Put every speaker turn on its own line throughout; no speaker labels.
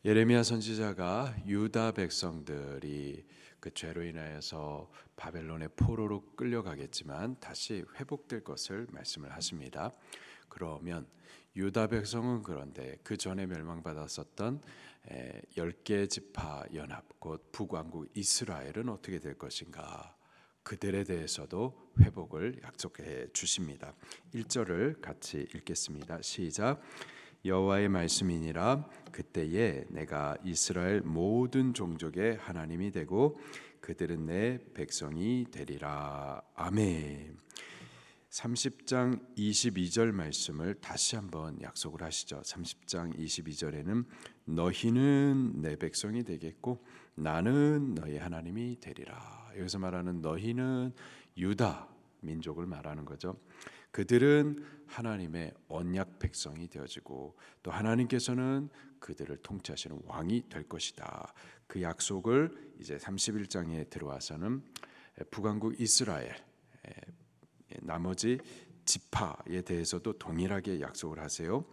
예레미야 선지자가 유다 백성들이 그 죄로 인하여서 바벨론의 포로로 끌려가겠지만 다시 회복될 것을 말씀을 하십니다. 그러면 유다 백성은 그런데 그 전에 멸망받았었던 10개 지파 연합 곧 북왕국 이스라엘은 어떻게 될 것인가? 그들에 대해서도 회복을 약속해 주십니다. 1절을 같이 읽겠습니다. 시작. 여호와의 말씀이니라. 그때에 내가 이스라엘 모든 종족의 하나님이 되고 그들은 내 백성이 되리라. 아멘. 30장 22절 말씀을 다시 한번 약속을 하시죠. 30장 22절에는 너희는 내 백성이 되겠고 나는 너희 하나님이 되리라. 여기서 말하는 너희는 유다 민족을 말하는 거죠. 그들은 하나님의 언약 백성이 되어지고 또 하나님께서는 그들을 통치하시는 왕이 될 것이다. 그 약속을 이제 31장에 들어와서는 북왕국 이스라엘 나머지 지파에 대해서도 동일하게 약속을 하세요.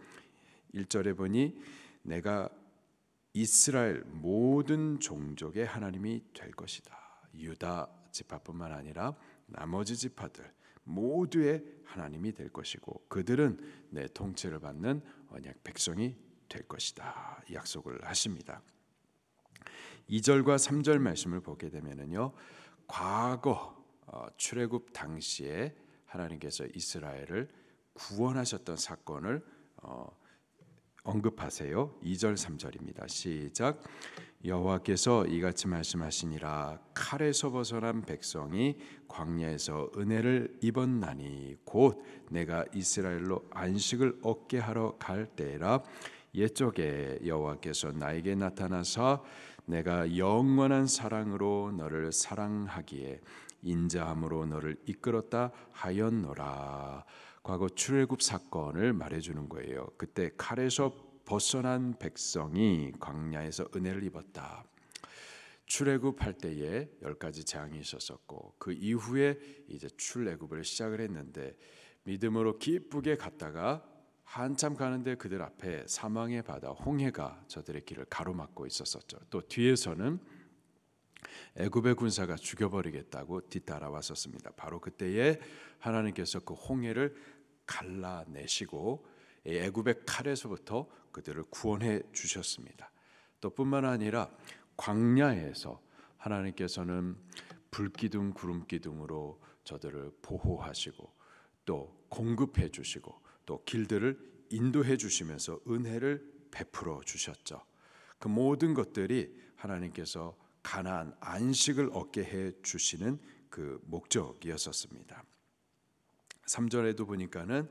1절에 보니 내가 이스라엘 모든 종족의 하나님이 될 것이다. 유다 지파뿐만 아니라 나머지 지파들 모두의 하나님이 될 것이고 그들은 내 통치를 받는 언약 백성이 될 것이다. 약속을 하십니다. 2절과 3절 말씀을 보게 되면은요. 과거 출애굽 당시에 하나님께서 이스라엘을 구원하셨던 사건을 언급하세요. 2절 3절입니다. 시작. 여호와께서 이같이 말씀하시니라. 칼에서 벗어난 백성이 광야에서 은혜를 입었나니 곧 내가 이스라엘로 안식을 얻게 하러 갈 때라. 옛적에 여호와께서 나에게 나타나사 내가 영원한 사랑으로 너를 사랑하기에 인자함으로 너를 이끌었다 하였노라. 과거 출애굽 사건을 말해주는 거예요. 그때 칼에서 벗어난 백성이 광야에서 은혜를 입었다. 출애굽할 때에 10가지 재앙이 있었었고 그 이후에 이제 출애굽을 시작을 했는데 믿음으로 기쁘게 갔다가 한참 가는데 그들 앞에 사망의 바다 홍해가 저들의 길을 가로막고 있었었죠. 또 뒤에서는 애굽의 군사가 죽여버리겠다고 뒤따라왔었습니다. 바로 그때에 하나님께서 그 홍해를 갈라내시고 애굽의 칼에서부터 그들을 구원해 주셨습니다. 또 뿐만 아니라 광야에서 하나님께서는 불기둥 구름기둥으로 저들을 보호하시고 또 공급해 주시고 또 길들을 인도해 주시면서 은혜를 베풀어 주셨죠. 그 모든 것들이 하나님께서 가나안 안식을 얻게 해 주시는 그 목적이었었습니다. 3절에도 보니까는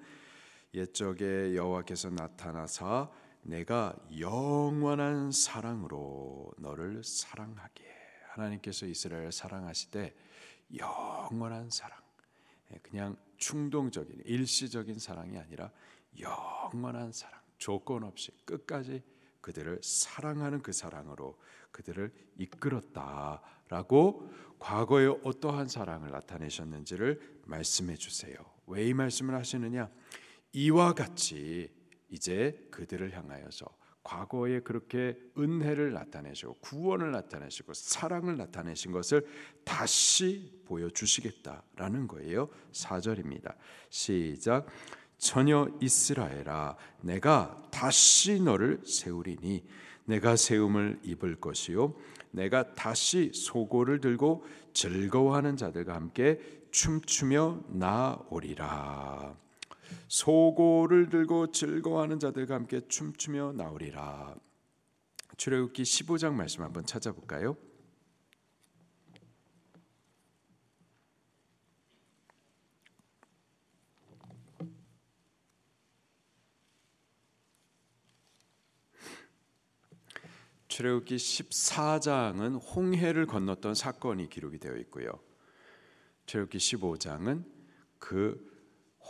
옛적에 여호와께서 나타나사 내가 영원한 사랑으로 너를 사랑하게. 하나님께서 이스라엘을 사랑하시되 영원한 사랑, 그냥 충동적인 일시적인 사랑이 아니라 영원한 사랑, 조건 없이 끝까지 그들을 사랑하는 그 사랑으로 그들을 이끌었다라고 과거에 어떠한 사랑을 나타내셨는지를 말씀해 주세요. 왜 이 말씀을 하시느냐? 이와 같이 이제 그들을 향하여서 과거에 그렇게 은혜를 나타내시고 구원을 나타내시고 사랑을 나타내신 것을 다시 보여주시겠다라는 거예요. 4절입니다. 시작. 처녀 이스라엘아 내가 다시 너를 세우리니 내가 세움을 입을 것이요 내가 다시 소고를 들고 즐거워하는 자들과 함께 춤추며 나오리라. 소고를 들고 즐거워하는 자들과 함께 춤추며 나오리라. 출애굽기 15장 말씀 한번 찾아볼까요? 출애굽기 14장은 홍해를 건넜던 사건이 기록이 되어 있고요. 출애굽기 15장은 그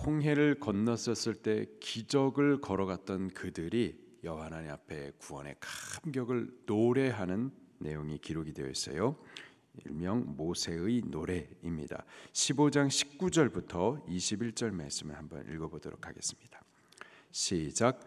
홍해를 건넜었을 때 기적을 걸어갔던 그들이 여호와 하나님 앞에 구원의 감격을 노래하는 내용이 기록이 되어 있어요. 일명 모세의 노래입니다. 15장 19절부터 21절 말씀을 한번 읽어보도록 하겠습니다. 시작.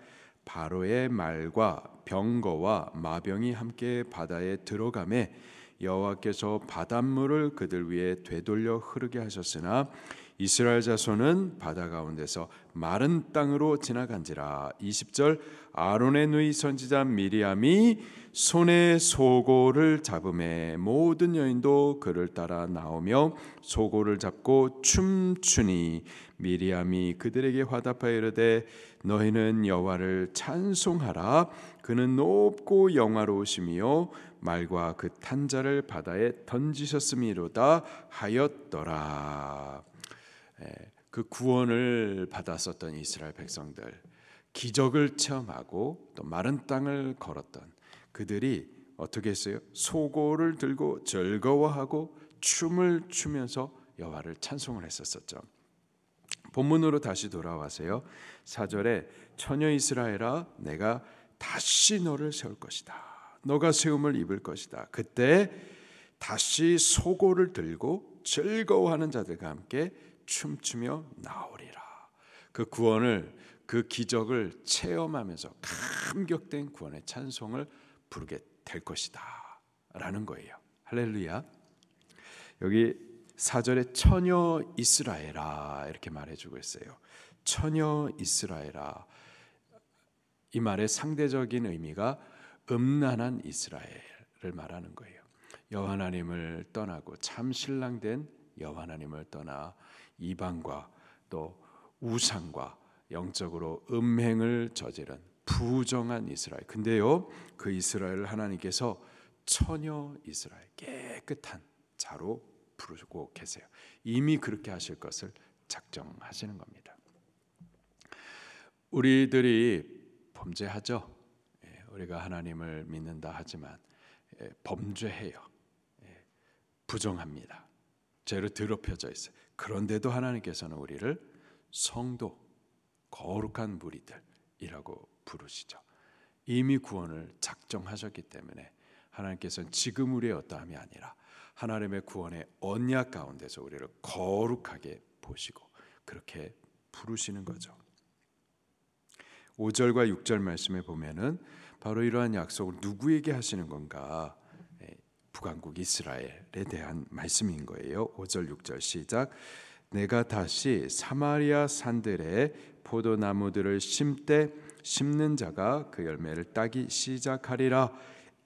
바로의 말과 병거와 마병이 함께 바다에 들어가매 여호와께서 바닷물을 그들 위에 되돌려 흐르게 하셨으나 이스라엘 자손은 바다 가운데서 마른 땅으로 지나간지라. 20절 아론의 누이 선지자 미리암이 손에 소고를 잡음에 모든 여인도 그를 따라 나오며 소고를 잡고 춤추니 미리암이 그들에게 화답하여 이르되 너희는 여호와를 찬송하라. 그는 높고 영화로우시며 말과 그 탄자를 바다에 던지셨음이로다 하였더라. 그 구원을 받았었던 이스라엘 백성들, 기적을 체험하고 또 마른 땅을 걸었던 그들이 어떻게 했어요? 소고를 들고 즐거워하고 춤을 추면서 여호와를 찬송을 했었었죠. 본문으로 다시 돌아와세요. 4절에 처녀 이스라엘아 내가 다시 너를 세울 것이다. 너가 세움을 입을 것이다. 그때 다시 소고를 들고 즐거워하는 자들과 함께 춤추며 나오리라. 그 구원을, 그 기적을 체험하면서 감격된 구원의 찬송을 부르게 될 것이다 라는 거예요. 할렐루야. 여기 4절에 처녀 이스라엘아 이렇게 말해주고 있어요. 처녀 이스라엘아. 이 말의 상대적인 의미가 음란한 이스라엘을 말하는 거예요. 여호와 하나님을 떠나고 참 신랑된 여호와 하나님을 떠나 이방과 또 우상과 영적으로 음행을 저지른 부정한 이스라엘. 근데요, 그 이스라엘을 하나님께서 처녀 이스라엘, 깨끗한 자로 부르고 계세요. 이미 그렇게 하실 것을 작정하시는 겁니다. 우리들이 범죄하죠. 우리가 하나님을 믿는다 하지만 범죄해요. 부정합니다. 죄로 더럽혀져 있어요. 그런데도 하나님께서는 우리를 성도, 거룩한 무리들이라고 부르시죠. 이미 구원을 작정하셨기 때문에 하나님께서는 지금 우리의 어떠함이 아니라 하나님의 구원의 언약 가운데서 우리를 거룩하게 보시고 그렇게 부르시는 거죠. 5절과 6절 말씀에 보면은 바로 이러한 약속을 누구에게 하시는 건가? 북왕국 이스라엘에 대한 말씀인 거예요. 5절 6절 시작. 내가 다시 사마리아 산들에 포도나무들을 심되 심는 자가 그 열매를 따기 시작하리라.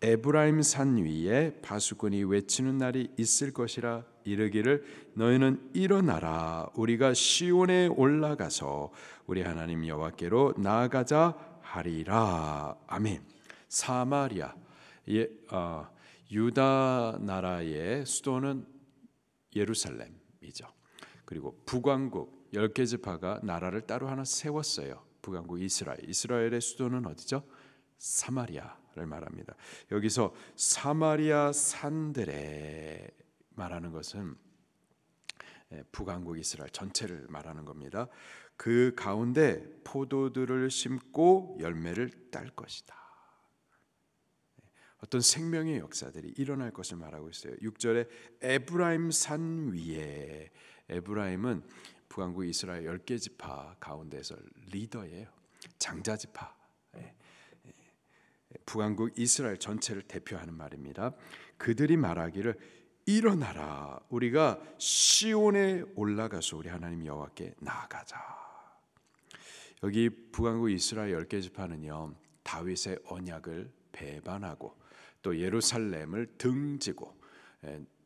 에브라임 산 위에 바수꾼이 외치는 날이 있을 것이라. 이르기를 너희는 일어나라. 우리가 시온에 올라가서 우리 하나님 여호와께로 나아가자 하리라. 아멘. 사마리아, 유다 나라의 수도는 예루살렘이죠. 그리고 북왕국 10개 지파가 나라를 따로 하나 세웠어요. 북왕국 이스라엘의 수도는 어디죠? 사마리아를 말합니다. 여기서 사마리아 산들에 말하는 것은 북왕국 이스라엘 전체를 말하는 겁니다. 그 가운데 포도들을 심고 열매를 딸 것이다. 어떤 생명의 역사들이 일어날 것을 말하고 있어요. 6절에 에브라임 산 위에, 에브라임은 북왕국 이스라엘 10개 지파 가운데서 리더예요. 장자 지파. 북왕국 이스라엘 전체를 대표하는 말입니다. 그들이 말하기를 일어나라. 우리가 시온에 올라가서 우리 하나님 여호와께 나아가자. 여기 북왕국 이스라엘 10개 지파는요, 다윗의 언약을 배반하고 또 예루살렘을 등지고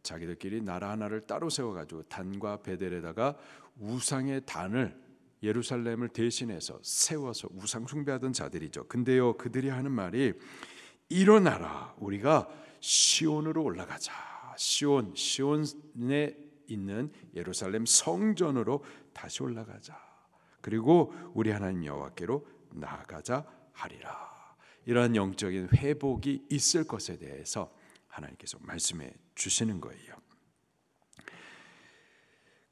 자기들끼리 나라 하나를 따로 세워가지고 단과 베델에다가 우상의 단을 예루살렘을 대신해서 세워서 우상 숭배하던 자들이죠. 근데요, 그들이 하는 말이 일어나라. 우리가 시온으로 올라가자. 시온에 있는 예루살렘 성전으로 다시 올라가자. 그리고 우리 하나님 여호와께로 나아가자 하리라. 이러한 영적인 회복이 있을 것에 대해서 하나님께서 말씀해 주시는 거예요.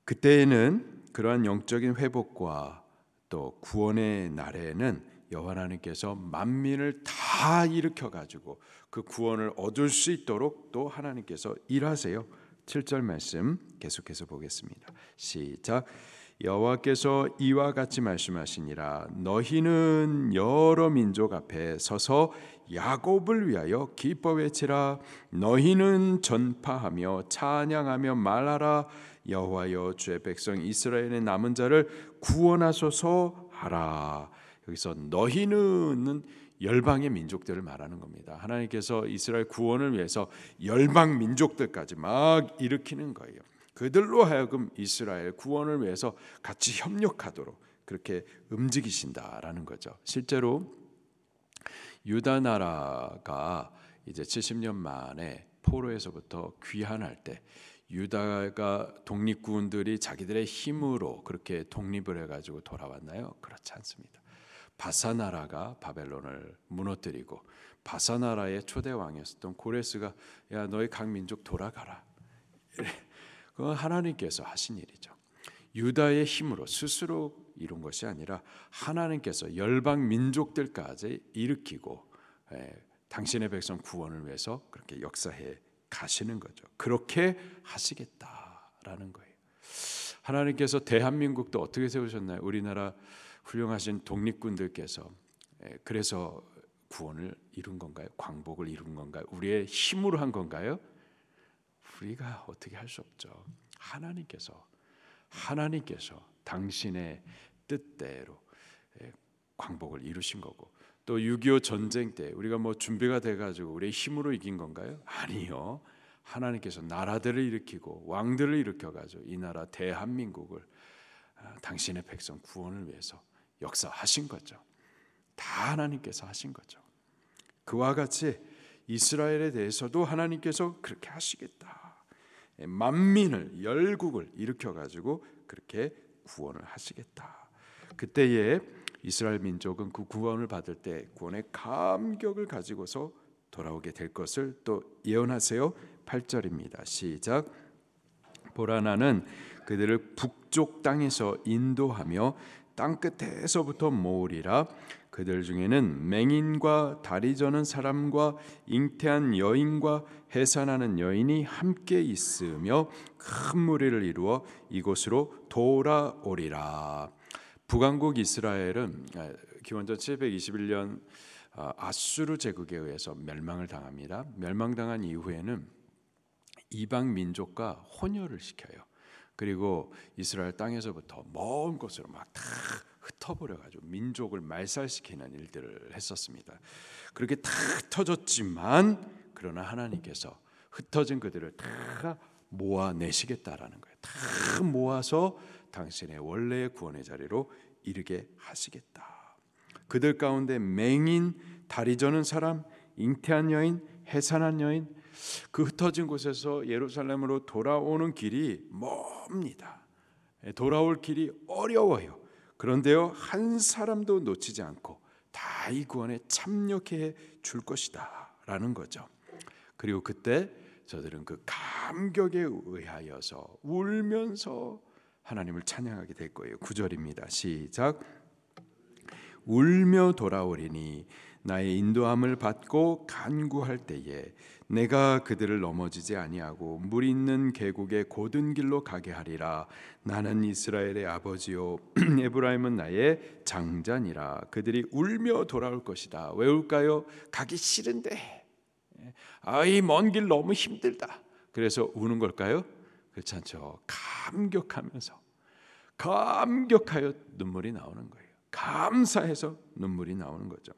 그때에는 그러한 영적인 회복과 또 구원의 날에는 여호와 하나님께서 만민을 다 일으켜 가지고 그 구원을 얻을 수 있도록 또 하나님께서 일하세요. 7절 말씀 계속해서 보겠습니다. 시작. 여호와께서 이와 같이 말씀하시니라. 너희는 여러 민족 앞에 서서 야곱을 위하여 기뻐 외치라. 너희는 전파하며 찬양하며 말하라. 여호와여, 주의 백성 이스라엘의 남은 자를 구원하소서 하라. 여기서 너희는 열방의 민족들을 말하는 겁니다. 하나님께서 이스라엘 구원을 위해서 열방 민족들까지 막 일으키는 거예요. 그들로 하여금 이스라엘 구원을 위해서 같이 협력하도록 그렇게 움직이신다라는 거죠. 실제로 유다 나라가 이제 70년 만에 포로에서부터 귀환할 때 유다가 독립군들이 자기들의 힘으로 그렇게 독립을 해가지고 돌아왔나요? 그렇지 않습니다. 바사나라가 바벨론을 무너뜨리고 바사나라의 초대 왕이었던 고레스가 야 너희 각 민족 돌아가라. 그건 하나님께서 하신 일이죠. 유다의 힘으로 스스로 이룬 것이 아니라 하나님께서 열방 민족들까지 일으키고 당신의 백성 구원을 위해서 그렇게 역사해 가시는 거죠. 그렇게 하시겠다라는 거예요. 하나님께서 대한민국도 어떻게 세우셨나요? 우리나라 훌륭하신 독립군들께서 그래서 구원을 이룬 건가요? 광복을 이룬 건가요? 우리의 힘으로 한 건가요? 우리가 어떻게 할 수 없죠. 하나님께서 당신의 뜻대로 광복을 이루신 거고, 또 6.25 전쟁 때 우리가 뭐 준비가 돼가지고 우리의 힘으로 이긴 건가요? 아니요. 하나님께서 나라들을 일으키고 왕들을 일으켜가지고 이 나라 대한민국을 당신의 백성 구원을 위해서 역사하신 거죠. 다 하나님께서 하신 거죠. 그와 같이 이스라엘에 대해서도 하나님께서 그렇게 하시겠다. 만민을 열국을 일으켜 가지고 그렇게 구원을 하시겠다. 그때에 이스라엘 민족은 그 구원을 받을 때 구원의 감격을 가지고서 돌아오게 될 것을 또 예언하세요. 8절입니다. 시작. 보라, 나는 그들을 북쪽 땅에서 인도하며 땅 끝에서부터 모으리라. 그들 중에는 맹인과 다리 저는 사람과 잉태한 여인과 해산하는 여인이 함께 있으며 큰 무리를 이루어 이곳으로 돌아오리라. 북왕국 이스라엘은 기원전 721년 아수르 제국에 의해서 멸망을 당합니다. 멸망당한 이후에는 이방 민족과 혼혈을 시켜요. 그리고 이스라엘 땅에서부터 먼 곳으로 막 다 흩어버려가지고 민족을 말살시키는 일들을 했었습니다. 그렇게 다 흩어졌지만 그러나 하나님께서 흩어진 그들을 다 모아내시겠다라는 거예요. 다 모아서 당신의 원래의 구원의 자리로 이르게 하시겠다. 그들 가운데 맹인, 다리 저는 사람, 잉태한 여인, 해산한 여인, 그 흩어진 곳에서 예루살렘으로 돌아오는 길이 멉니다. 돌아올 길이 어려워요. 그런데요, 한 사람도 놓치지 않고 다 이 구원에 참여해 줄 것이다 라는 거죠. 그리고 그때 저들은 그 감격에 의하여서 울면서 하나님을 찬양하게 될 거예요. 9절입니다. 시작. 울며 돌아오리니 나의 인도함을 받고 간구할 때에 내가 그들을 넘어지지 아니하고 물 있는 계곡의 곧은 길로 가게 하리라. 나는 이스라엘의 아버지요 에브라임은 나의 장자니라. 그들이 울며 돌아올 것이다. 왜 울까요? 가기 싫은데 이 먼 길 너무 힘들다. 그래서 우는 걸까요? 그렇지 않죠. 감격하여 눈물이 나오는 거예요. 감사해서 눈물이 나오는 거죠.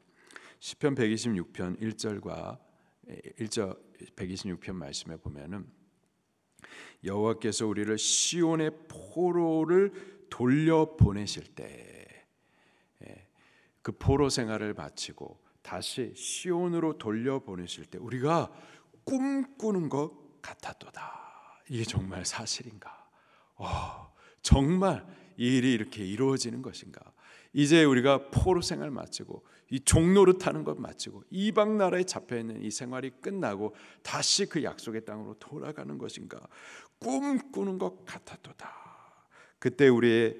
시편 126편 1절과 126편 말씀에 보면은 여호와께서 우리를 시온의 포로를 돌려 보내실 때 그 포로 생활을 마치고 다시 시온으로 돌려 보내실 때 우리가 꿈꾸는 것 같았도다. 이게 정말 사실인가? 정말 이 일이 이렇게 이루어지는 것인가? 이제 우리가 포로 생활 마치고 이 종노릇 하는 것 마치고 이방 나라에 잡혀 있는 이 생활이 끝나고 다시 그 약속의 땅으로 돌아가는 것인가? 꿈꾸는 것 같았도다. 그때 우리의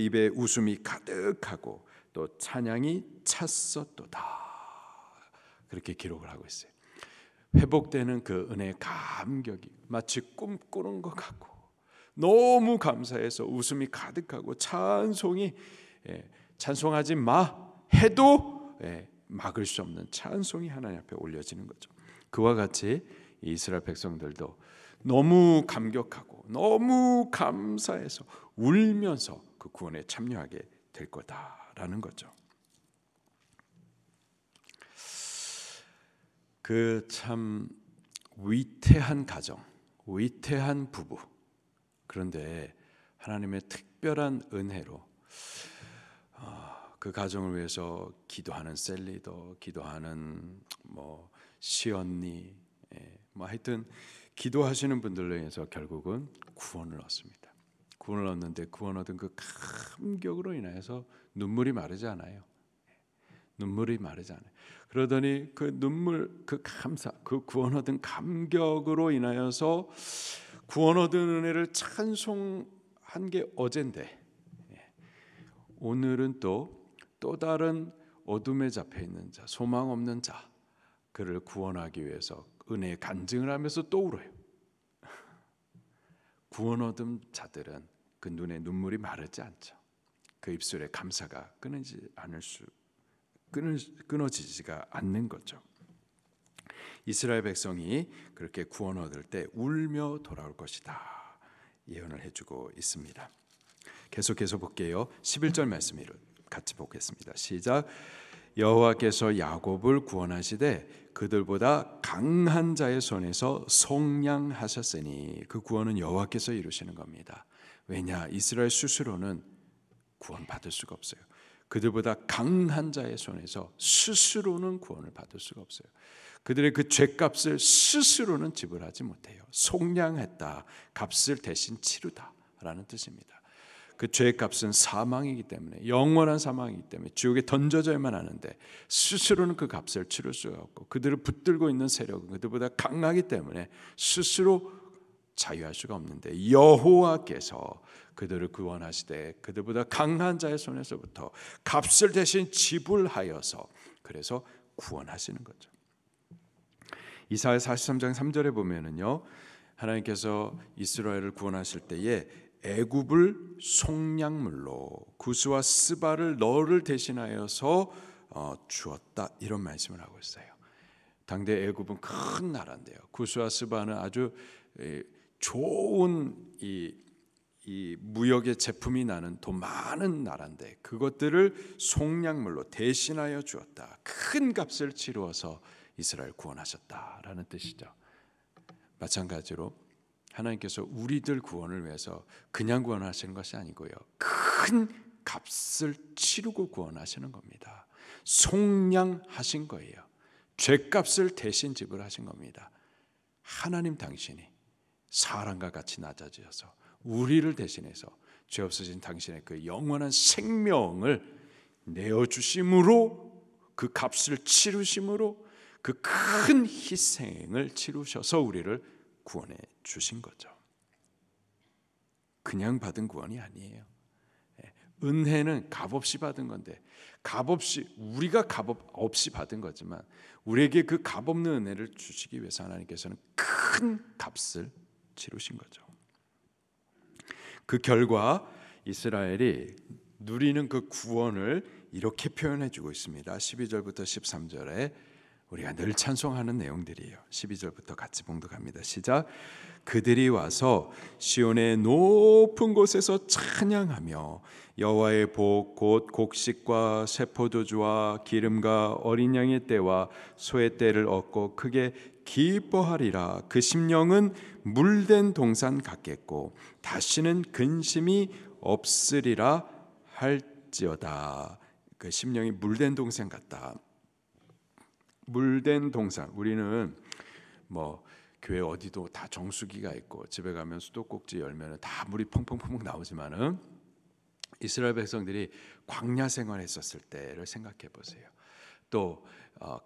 입에 웃음이 가득하고 또 찬양이 찼었도다. 그렇게 기록을 하고 있어요. 회복되는 그 은혜의 감격이 마치 꿈꾸는 것 같고 너무 감사해서 웃음이 가득하고 찬송이 찬송하지 마 해도 막을 수 없는 찬송이 하나님 앞에 올려지는 거죠. 그와 같이 이스라엘 백성들도 너무 감격하고 너무 감사해서 울면서 그 구원에 참여하게 될 거다라는 거죠. 그 참 위태한 가정, 위태한 부부. 그런데 하나님의 특별한 은혜로 그 가정을 위해서 기도하는 셀리더, 기도하는 시언니, 하여튼 기도하시는 분들로 인해서 결국은 구원을 얻습니다. 구원을 얻는데 구원 얻은 그 감격으로 인해서 눈물이 마르지 않아요. 눈물이 마르지 않아요. 그러더니 그 눈물, 그 감사, 그 구원 얻은 감격으로 인하여서 구원 얻은 은혜를 찬송한 게 어젠데 오늘은 또 다른 어둠에 잡혀 있는 자, 소망 없는 자, 그를 구원하기 위해서 은혜의 간증을 하면서 또 울어요. 구원 얻은 자들은 그 눈에 눈물이 마르지 않죠. 그 입술에 감사가 끊어지지가 않는 거죠. 이스라엘 백성이 그렇게 구원 얻을 때 울며 돌아올 것이다 예언을 해주고 있습니다. 계속해서 볼게요. 11절 말씀을 같이 보겠습니다. 시작. 여호와께서 야곱을 구원하시되 그들보다 강한 자의 손에서 속량하셨으니, 그 구원은 여호와께서 이루시는 겁니다. 왜냐? 이스라엘 스스로는 구원받을 수가 없어요. 그들보다 강한 자의 손에서 스스로는 구원을 받을 수가 없어요. 그들의 그 죄값을 스스로는 지불하지 못해요. 속량했다, 값을 대신 치르다라는 뜻입니다. 그 죄값은 사망이기 때문에, 영원한 사망이기 때문에 지옥에 던져져야만 하는데 스스로는 그 값을 치를 수가 없고, 그들을 붙들고 있는 세력은 그들보다 강하기 때문에 스스로 자유할 수가 없는데, 여호와께서 그들을 구원하시되 그들보다 강한 자의 손에서부터 값을 대신 지불하여서 그래서 구원하시는 거죠. 이사야 43장 3절에 보면은요, 하나님께서 이스라엘을 구원하실 때에 애굽을 속량물로 구스와 스바를 너를 대신하여서 주었다, 이런 말씀을 하고 있어요. 당대 애굽은 큰 나라인데요, 구스와 스바는 아주 좋은 이 무역의 제품이 나는 돈 많은 나라인데 그것들을 속량물로 대신하여 주었다. 큰 값을 치루어서 이스라엘 구원하셨다라는 뜻이죠. 마찬가지로 하나님께서 우리들 구원을 위해서 그냥 구원하시는 것이 아니고요, 큰 값을 치르고 구원하시는 겁니다. 속량하신 거예요. 죄값을 대신 지불하신 겁니다. 하나님 당신이 사람과 같이 낮아지셔서 우리를 대신해서 죄 없으신 당신의 그 영원한 생명을 내어주심으로, 그 값을 치르심으로, 그 큰 희생을 치르셔서 우리를 구원해 주신 거죠. 그냥 받은 구원이 아니에요. 은혜는 값없이 받은 건데, 우리가 값없이 받은 거지만 우리에게 그 값없는 은혜를 주시기 위해서 하나님께서는 큰 값을 치르신 거죠. 그 결과 이스라엘이 누리는 그 구원을 이렇게 표현해 주고 있습니다. 12절부터 13절에 우리가 늘 찬송하는 내용들이에요. 12절부터 같이 봉독합니다. 시작. 그들이 와서 시온의 높은 곳에서 찬양하며 여호와의 복 곧 곡식과 새 포도주와 기름과 어린 양의 떼와 소의 떼를 얻고 크게 기뻐하리라. 그 심령은 물된 동산 같겠고 다시는 근심이 없으리라 할지어다. 그 심령이 물된 동산 같다. 물된 동산, 우리는 교회 어디도 다 정수기가 있고 집에 가면 수도꼭지 열면 다 물이 펑펑펑 나오지만은 이스라엘 백성들이 광야 생활했었을 때를 생각해 보세요. 또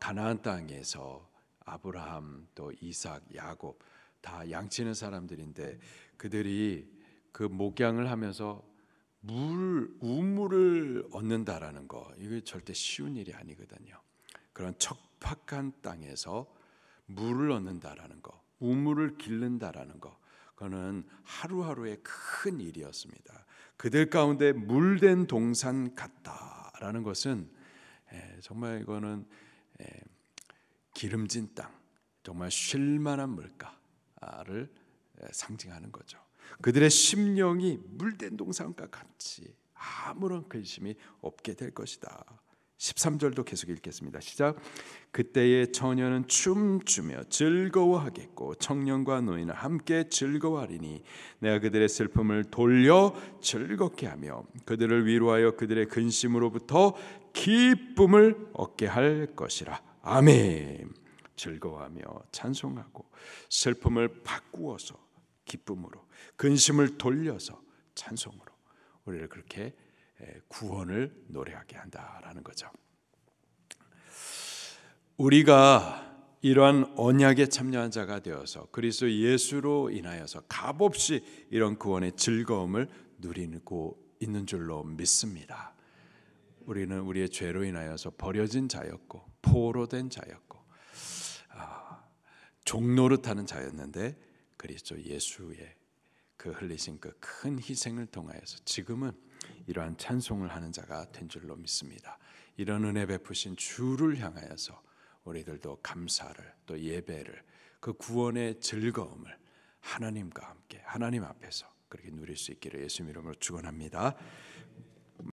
가나안 땅에서 아브라함, 또 이삭, 야곱 다 양치는 사람들인데 그들이 그 목양을 하면서 우물을 얻는다라는 거, 이게 절대 쉬운 일이 아니거든요. 그런 척박한 땅에서 물을 얻는다라는 거, 우물을 기른다라는 거, 그는 하루하루의 큰 일이었습니다. 그들 가운데 물된 동산 같다라는 것은 정말 이거는 기름진 땅, 정말 쉴만한 물가를 상징하는 거죠. 그들의 심령이 물된 동산과 같이 아무런 근심이 없게 될 것이다. 13절도 계속 읽겠습니다. 시작. 그때의 처녀는 춤추며 즐거워하겠고 청년과 노인은 함께 즐거워하리니 내가 그들의 슬픔을 돌려 즐겁게 하며 그들을 위로하여 그들의 근심으로부터 기쁨을 얻게 할 것이라. 아멘. 즐거워하며 찬송하고 슬픔을 바꾸어서 기쁨으로, 근심을 돌려서 찬송으로 우리를 그렇게 구원을 노래하게 한다라는 거죠. 우리가 이러한 언약에 참여한 자가 되어서 그리스도 예수로 인하여서 값없이 이런 구원의 즐거움을 누리고 있는 줄로 믿습니다. 우리는 우리의 죄로 인하여서 버려진 자였고 포로된 자였고 종노릇하는 자였는데 그리스도 예수의 그 흘리신 그 큰 희생을 통하여서 지금은 이러한 찬송을 하는 자가 된 줄로 믿습니다. 이런 은혜 베푸신 주를 향하여서 우리들도 감사를 또 예배를 그 구원의 즐거움을 하나님과 함께 하나님 앞에서 그렇게 누릴 수 있기를 예수님 이름으로 축원합니다.